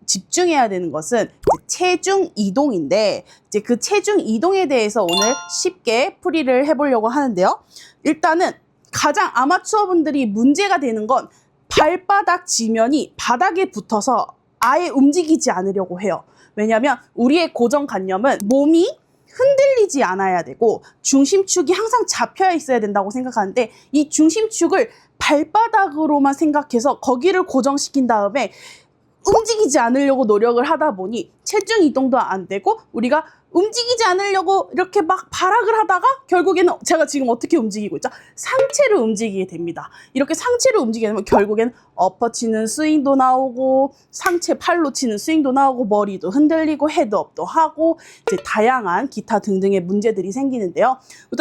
집중해야 되는 것은 이제 체중 이동인데, 이제 그 체중 이동에 대해서 오늘 쉽게 풀이를 해보려고 하는데요. 일단은 가장 아마추어 분들이 문제가 되는 건 발바닥 지면이 바닥에 붙어서 아예 움직이지 않으려고 해요. 왜냐하면 우리의 고정관념은 몸이 흔들리지 않아야 되고 중심축이 항상 잡혀 있어야 된다고 생각하는데, 이 중심축을 발바닥으로만 생각해서 거기를 고정시킨 다음에 움직이지 않으려고 노력을 하다 보니 체중 이동도 안 되고, 우리가 움직이지 않으려고 이렇게 막 발악을 하다가 결국에는 제가 지금 어떻게 움직이고 있죠? 상체를 움직이게 됩니다. 이렇게 상체를 움직이게 되면 결국엔 엎어치는 스윙도 나오고 상체 팔로 치는 스윙도 나오고 머리도 흔들리고 헤드업도 하고 이제 다양한 기타 등등의 문제들이 생기는데요.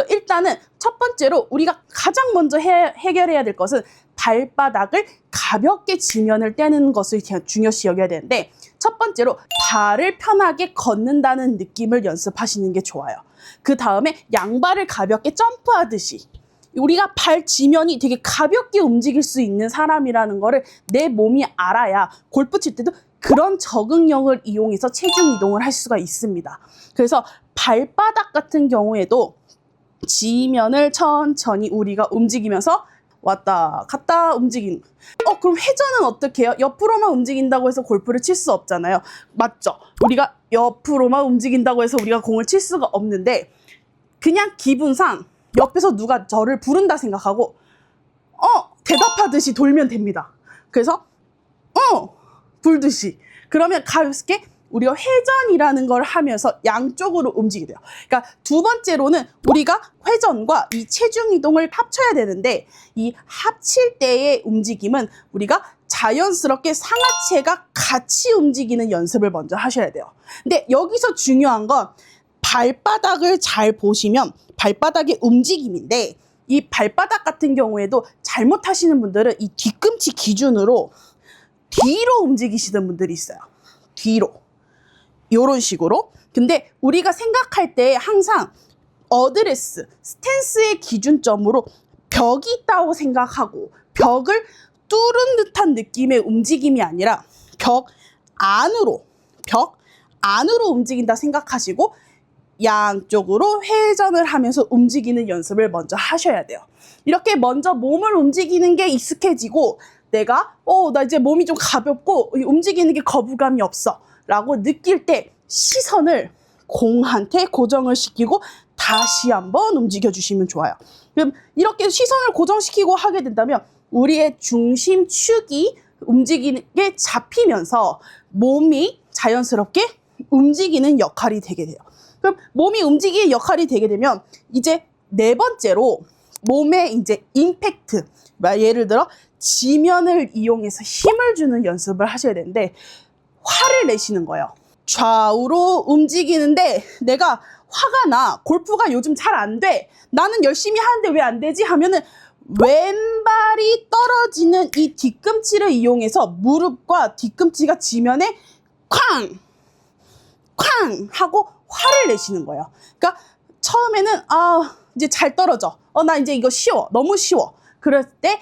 일단은 첫 번째로 우리가 가장 먼저 해결해야 될 것은 발바닥을 가볍게 지면을 떼는 것을 중요시 여겨야 되는데, 첫 번째로 발을 편하게 걷는다는 느낌을 연습하시는 게 좋아요. 그 다음에 양발을 가볍게 점프하듯이, 우리가 발 지면이 되게 가볍게 움직일 수 있는 사람이라는 거를 내 몸이 알아야 골프 칠 때도 그런 적응력을 이용해서 체중 이동을 할 수가 있습니다. 그래서 발바닥 같은 경우에도 지면을 천천히 우리가 움직이면서 왔다 갔다 움직이는. 그럼 회전은 어떻게 해요? 옆으로만 움직인다고 해서 골프를 칠 수 없잖아요. 맞죠? 우리가 옆으로만 움직인다고 해서 우리가 공을 칠 수가 없는데, 그냥 기분상 옆에서 누가 저를 부른다 생각하고 대답하듯이 돌면 됩니다. 그래서 불듯이, 그러면 가볍게 우리가 회전이라는 걸 하면서 양쪽으로 움직이게 돼요. 그러니까 두 번째로는 우리가 회전과 이 체중 이동을 합쳐야 되는데, 이 합칠 때의 움직임은 우리가 자연스럽게 상하체가 같이 움직이는 연습을 먼저 하셔야 돼요. 근데 여기서 중요한 건 발바닥을 잘 보시면 발바닥의 움직임인데, 이 발바닥 같은 경우에도 잘못하시는 분들은 이 뒤꿈치 기준으로 뒤로 움직이시는 분들이 있어요. 뒤로. 요런 식으로. 근데 우리가 생각할 때 항상 어드레스, 스탠스의 기준점으로 벽이 있다고 생각하고 벽을 뚫은 듯한 느낌의 움직임이 아니라 벽 안으로 움직인다 생각하시고 양쪽으로 회전을 하면서 움직이는 연습을 먼저 하셔야 돼요. 이렇게 먼저 몸을 움직이는 게 익숙해지고, 내가 나 이제 몸이 좀 가볍고 움직이는 게 거부감이 없어 라고 느낄 때 시선을 공한테 고정을 시키고 다시 한번 움직여 주시면 좋아요. 그럼 이렇게 시선을 고정시키고 하게 된다면 우리의 중심축이 움직이는 게 잡히면서 몸이 자연스럽게 움직이는 역할이 되게 돼요. 그럼 몸이 움직이는 역할이 되게 되면 이제 네 번째로 몸의 이제 임팩트, 예를 들어 지면을 이용해서 힘을 주는 연습을 하셔야 되는데, 화를 내시는 거예요. 좌우로 움직이는데 내가 화가 나. 골프가 요즘 잘 안 돼. 나는 열심히 하는데 왜 안 되지? 하면은 왼발이 떨어지는 이 뒤꿈치를 이용해서 무릎과 뒤꿈치가 지면에 쾅! 쾅! 하고 화를 내시는 거예요. 그러니까 처음에는 이제 잘 떨어져. 나 이제 이거 쉬워. 너무 쉬워. 그럴 때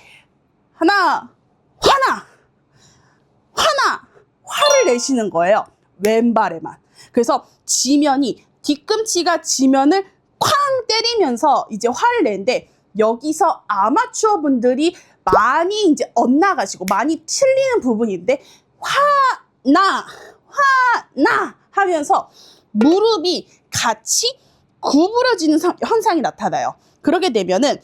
화를 내시는 거예요. 왼발에만. 그래서 지면이, 뒤꿈치가 지면을 쾅 때리면서 이제 화를 내는데, 여기서 아마추어 분들이 많이 이제 엇나가시고 많이 틀리는 부분인데, 화나 하면서 무릎이 같이 구부러지는 현상이 나타나요. 그러게 되면은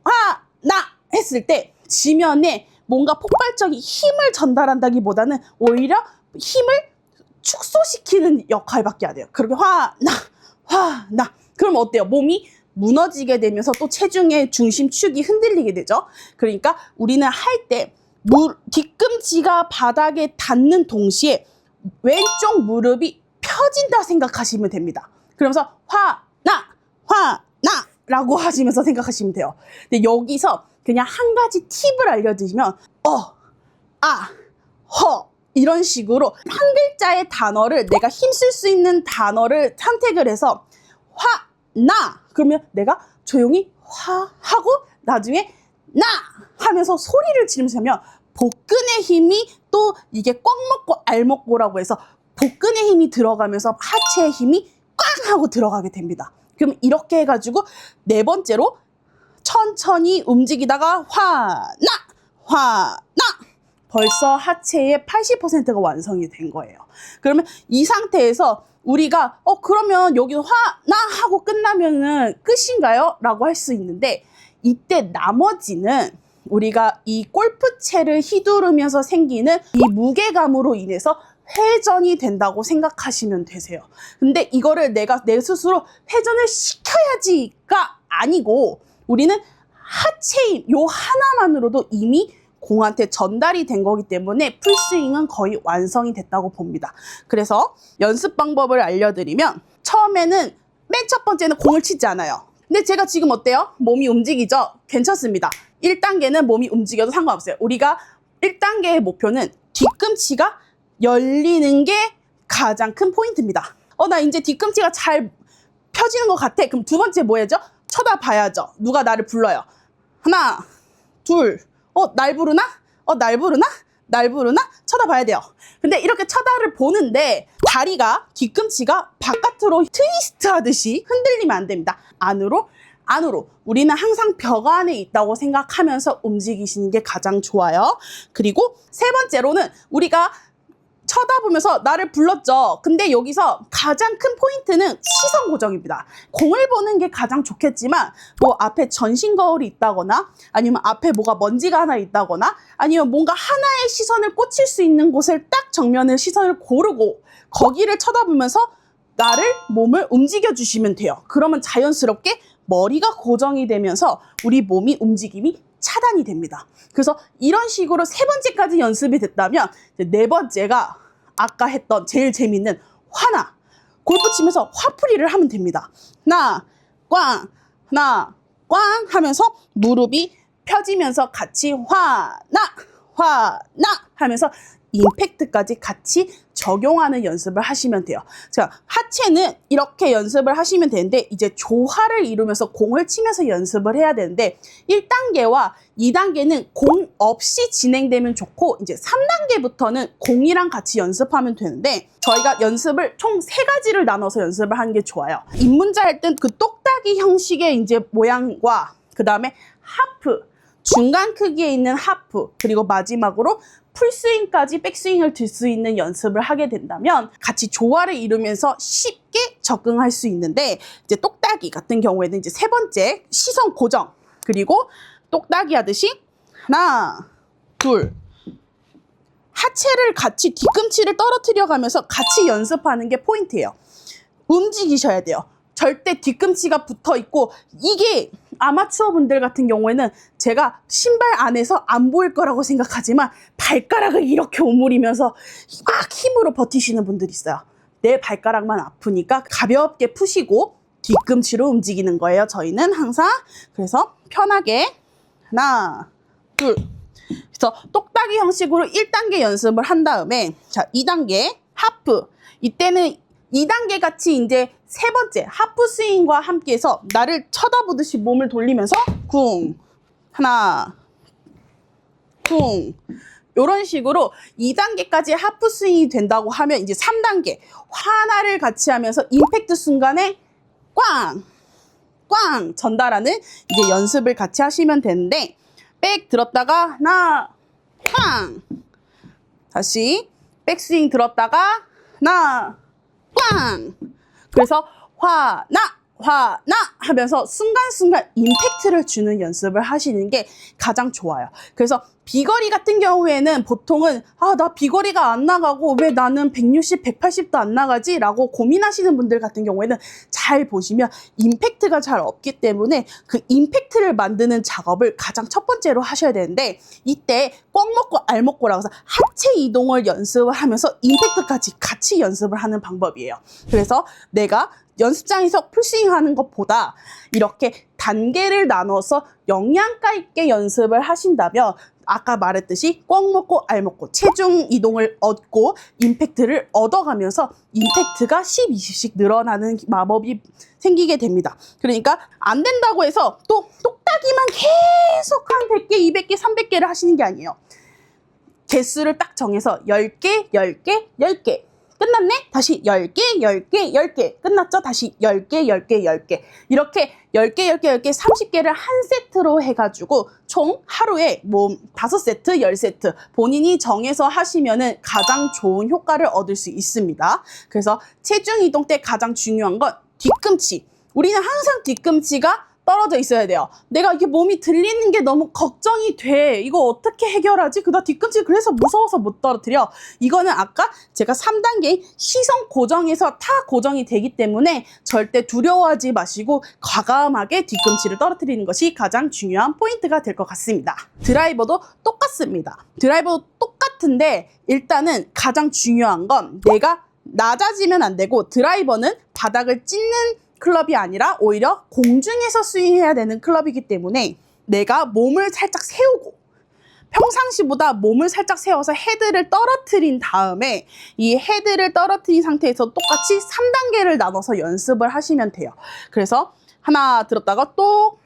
화나 했을 때 지면에 뭔가 폭발적인 힘을 전달한다기보다는 오히려 힘을 축소시키는 역할밖에 안 해요. 그렇게 화나. 그럼 어때요? 몸이 무너지게 되면서 또 체중의 중심축이 흔들리게 되죠. 그러니까 우리는 할 때 뒤꿈치가 바닥에 닿는 동시에 왼쪽 무릎이 펴진다 생각하시면 됩니다. 그러면서 화나 라고 하시면서 생각하시면 돼요. 근데 여기서 그냥 한 가지 팁을 알려드리면 이런 식으로 한 글자의 단어를, 내가 힘쓸 수 있는 단어를 선택을 해서 화나 그러면 내가 조용히 화 하고 나중에 나 하면서 소리를 지르면서 하면 복근의 힘이 또 이게 꽉 먹고 알 먹고라고 해서 복근의 힘이 들어가면서 하체의 힘이 꽉 하고 들어가게 됩니다. 그럼 이렇게 해가지고 네 번째로 천천히 움직이다가 화나 벌써 하체의 80%가 완성이 된 거예요. 그러면 이 상태에서 우리가 그러면 여기 화나 하고 끝나면은 끝인가요? 라고 할 수 있는데 이때 나머지는 우리가 이 골프채를 휘두르면서 생기는 이 무게감으로 인해서 회전이 된다고 생각하시면 되세요. 근데 이거를 내가 내 스스로 회전을 시켜야지가 아니고 우리는 하체인 요 하나만으로도 이미 공한테 전달이 된 거기 때문에 풀스윙은 거의 완성이 됐다고 봅니다. 그래서 연습 방법을 알려드리면 처음에는 맨 첫 번째는 공을 치지 않아요. 근데 제가 지금 어때요? 몸이 움직이죠? 괜찮습니다. 1단계는 몸이 움직여도 상관없어요. 우리가 1단계의 목표는 뒤꿈치가 열리는 게 가장 큰 포인트입니다. 나 이제 뒤꿈치가 잘 펴지는 것 같아. 그럼 두 번째 뭐 해야죠? 쳐다봐야죠. 누가 나를 불러요. 하나, 둘, 날 부르나? 날 부르나? 쳐다봐야 돼요. 근데 이렇게 쳐다를 보는데 다리가, 뒤꿈치가 바깥으로 트위스트 하듯이 흔들리면 안 됩니다. 안으로. 우리는 항상 벽 안에 있다고 생각하면서 움직이시는 게 가장 좋아요. 그리고 세 번째로는 우리가 쳐다보면서 나를 불렀죠. 근데 여기서 가장 큰 포인트는 시선 고정입니다. 공을 보는 게 가장 좋겠지만 뭐 앞에 전신 거울이 있다거나 아니면 앞에 뭐가 먼지가 하나 있다거나 아니면 뭔가 하나의 시선을 꽂힐 수 있는 곳을 딱 정면을 시선을 고르고 거기를 쳐다보면서 몸을 움직여 주시면 돼요. 그러면 자연스럽게 머리가 고정이 되면서 우리 몸이 움직임이 차단이 됩니다. 그래서 이런 식으로 세 번째까지 연습이 됐다면 네 번째가 아까 했던 제일 재밌는 화나. 골프 치면서 화풀이를 하면 됩니다. 하나, 꽝 하면서 무릎이 펴지면서 같이 화나 하면서 임팩트까지 같이 적용하는 연습을 하시면 돼요. 자, 하체는 이렇게 연습을 하시면 되는데 이제 조화를 이루면서 공을 치면서 연습을 해야 되는데 1단계와 2단계는 공 없이 진행되면 좋고 이제 3단계부터는 공이랑 같이 연습하면 되는데 저희가 연습을 총 3가지를 나눠서 연습을 하는 게 좋아요. 입문자 할 땐 그 똑딱이 형식의 이제 모양과 그 다음에 하프, 중간 크기에 있는 하프, 그리고 마지막으로 풀스윙까지 백스윙을 들 수 있는 연습을 하게 된다면 같이 조화를 이루면서 쉽게 적응할 수 있는데 이제 똑딱이 같은 경우에는 이제 세 번째 시선 고정 그리고 똑딱이 하듯이 하나, 둘 하체를 같이 뒤꿈치를 떨어뜨려 가면서 같이 연습하는 게 포인트예요. 움직이셔야 돼요. 절대 뒤꿈치가 붙어 있고 이게 아마추어 분들 같은 경우에는 제가 신발 안에서 안 보일 거라고 생각하지만 발가락을 이렇게 오므리면서 막 힘으로 버티시는 분들이 있어요. 내 발가락만 아프니까 가볍게 푸시고 뒤꿈치로 움직이는 거예요. 저희는 항상. 그래서 편하게 하나, 둘. 그래서 똑딱이 형식으로 1단계 연습을 한 다음에 자 2단계 하프. 이때는 2단계 같이 이제 세 번째 하프 스윙과 함께해서 나를 쳐다보듯이 몸을 돌리면서 쿵 하나 쿵 이런 식으로 2단계까지 하프 스윙이 된다고 하면 이제 3단계 화나를 같이 하면서 임팩트 순간에 꽝 전달하는 이제 연습을 같이 하시면 되는데 백 들었다가 하나 꽝 다시 백스윙 들었다가 하나 꽝! 그래서 화나 하면서 순간순간 임팩트를 주는 연습을 하시는 게 가장 좋아요. 그래서 비거리 같은 경우에는 보통은 나 비거리가 안 나가고 왜 나는 160, 180도 안 나가지? 라고 고민하시는 분들 같은 경우에는 잘 보시면 임팩트가 잘 없기 때문에 그 임팩트를 만드는 작업을 가장 첫 번째로 하셔야 되는데 이때 꽉 먹고 알 먹고라고 해서 하체 이동을 연습을 하면서 임팩트까지 같이 연습을 하는 방법이에요. 그래서 내가 연습장에서 풀스윙 하는 것보다 이렇게 단계를 나눠서 영양가 있게 연습을 하신다면 아까 말했듯이 꽉 먹고 알 먹고 체중 이동을 얻고 임팩트를 얻어가면서 임팩트가 10, 20씩 늘어나는 마법이 생기게 됩니다. 그러니까 안 된다고 해서 또 똑딱이만 계속 한 100개, 200개, 300개를 하시는 게 아니에요. 개수를 딱 정해서 10개, 10개, 10개. 끝났네? 다시 10개, 10개, 10개. 끝났죠? 다시 10개, 10개, 10개. 이렇게 10개, 10개, 10개, 30개를 한 세트로 해가지고 총 하루에 뭐 5세트, 10세트 본인이 정해서 하시면은 가장 좋은 효과를 얻을 수 있습니다. 그래서 체중 이동 때 가장 중요한 건 뒤꿈치. 우리는 항상 뒤꿈치가 떨어져 있어야 돼요. 내가 이게 몸이 들리는 게 너무 걱정이 돼. 이거 어떻게 해결하지? 그다음 뒤꿈치 그래서 무서워서 못 떨어뜨려. 이거는 아까 제가 3단계인 시선 고정에서 타 고정이 되기 때문에 절대 두려워하지 마시고 과감하게 뒤꿈치를 떨어뜨리는 것이 가장 중요한 포인트가 될 것 같습니다. 드라이버도 똑같습니다. 드라이버도 똑같은데 일단은 가장 중요한 건 내가 낮아지면 안 되고 드라이버는 바닥을 찢는 클럽이 아니라 오히려 공중에서 스윙해야 되는 클럽이기 때문에 내가 몸을 살짝 세우고 평상시보다 몸을 살짝 세워서 헤드를 떨어뜨린 다음에 이 헤드를 떨어뜨린 상태에서 똑같이 3단계를 나눠서 연습을 하시면 돼요. 그래서 하나 들었다가 또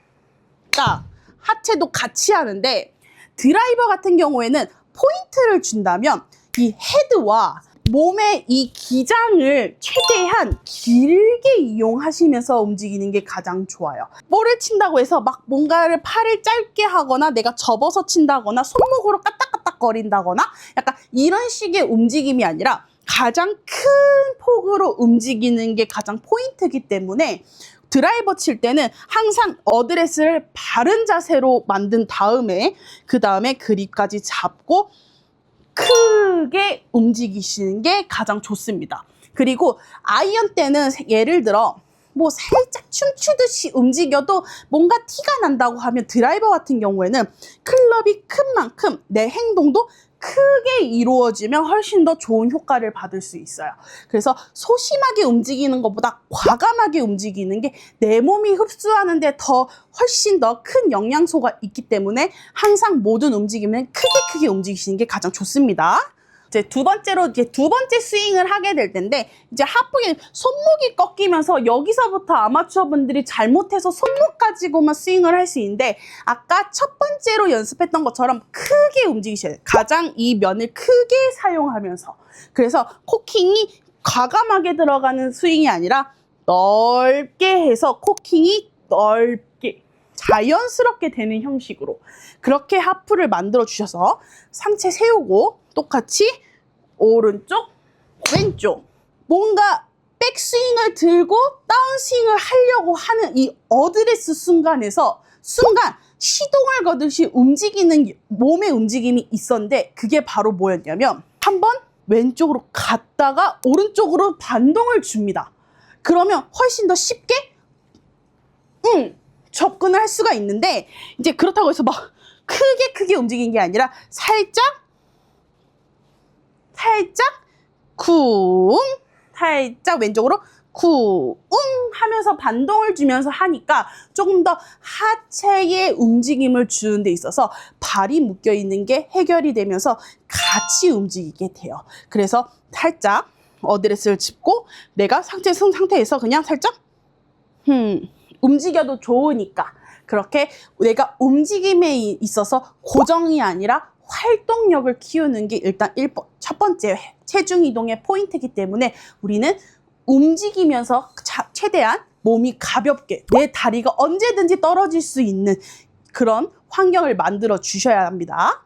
딱 하체도 같이 하는데 드라이버 같은 경우에는 포인트를 준다면 이 헤드와 몸의 이 기장을 최대한 길게 이용하시면서 움직이는 게 가장 좋아요. 볼을 친다고 해서 막 뭔가를 팔을 짧게 하거나 내가 접어서 친다거나 손목으로 까딱까딱거린다거나 약간 이런 식의 움직임이 아니라 가장 큰 폭으로 움직이는 게 가장 포인트이기 때문에 드라이버 칠 때는 항상 어드레스를 바른 자세로 만든 다음에 그 다음에 그립까지 잡고 크게 움직이시는 게 가장 좋습니다. 그리고 아이언 때는 예를 들어 뭐 살짝 춤추듯이 움직여도 뭔가 티가 난다고 하면 드라이버 같은 경우에는 클럽이 큰 만큼 내 행동도 크게 이루어지면 훨씬 더 좋은 효과를 받을 수 있어요. 그래서 소심하게 움직이는 것보다 과감하게 움직이는 게 내 몸이 흡수하는데 더 훨씬 더 큰 영향소가 있기 때문에 항상 모든 움직임은 크게 움직이시는 게 가장 좋습니다. 이제 두 번째 스윙을 하게 될 텐데 이제 하프게 손목이 꺾이면서 여기서부터 아마추어 분들이 잘못해서 손목 가지고만 스윙을 할 수 있는데 아까 첫 번째로 연습했던 것처럼 크게 움직이셔야 돼요. 가장 이 면을 크게 사용하면서. 그래서 코킹이 과감하게 들어가는 스윙이 아니라 넓게 해서 코킹이 넓게 자연스럽게 되는 형식으로 그렇게 하프를 만들어 주셔서 상체 세우고 똑같이 오른쪽, 왼쪽 뭔가 백스윙을 들고 다운스윙을 하려고 하는 이 어드레스 순간 시동을 거듯이 움직이는 몸의 움직임이 있었는데 그게 바로 뭐였냐면 한번 왼쪽으로 갔다가 오른쪽으로 반동을 줍니다. 그러면 훨씬 더 쉽게 접근을 할 수가 있는데 이제 그렇다고 해서 막 크게 움직이는 게 아니라 살짝 쿵 살짝 왼쪽으로 쿵 하면서 반동을 주면서 하니까 조금 더 하체의 움직임을 주는 데 있어서 발이 묶여 있는 게 해결이 되면서 같이 움직이게 돼요. 그래서 살짝 어드레스를 짚고 내가 상태에서 그냥 살짝 움직여도 좋으니까 그렇게 내가 움직임에 있어서 고정이 아니라 활동력을 키우는 게 일단 첫 번째 체중 이동의 포인트이기 때문에 우리는 움직이면서 최대한 몸이 가볍게 내 다리가 언제든지 떨어질 수 있는 그런 환경을 만들어 주셔야 합니다.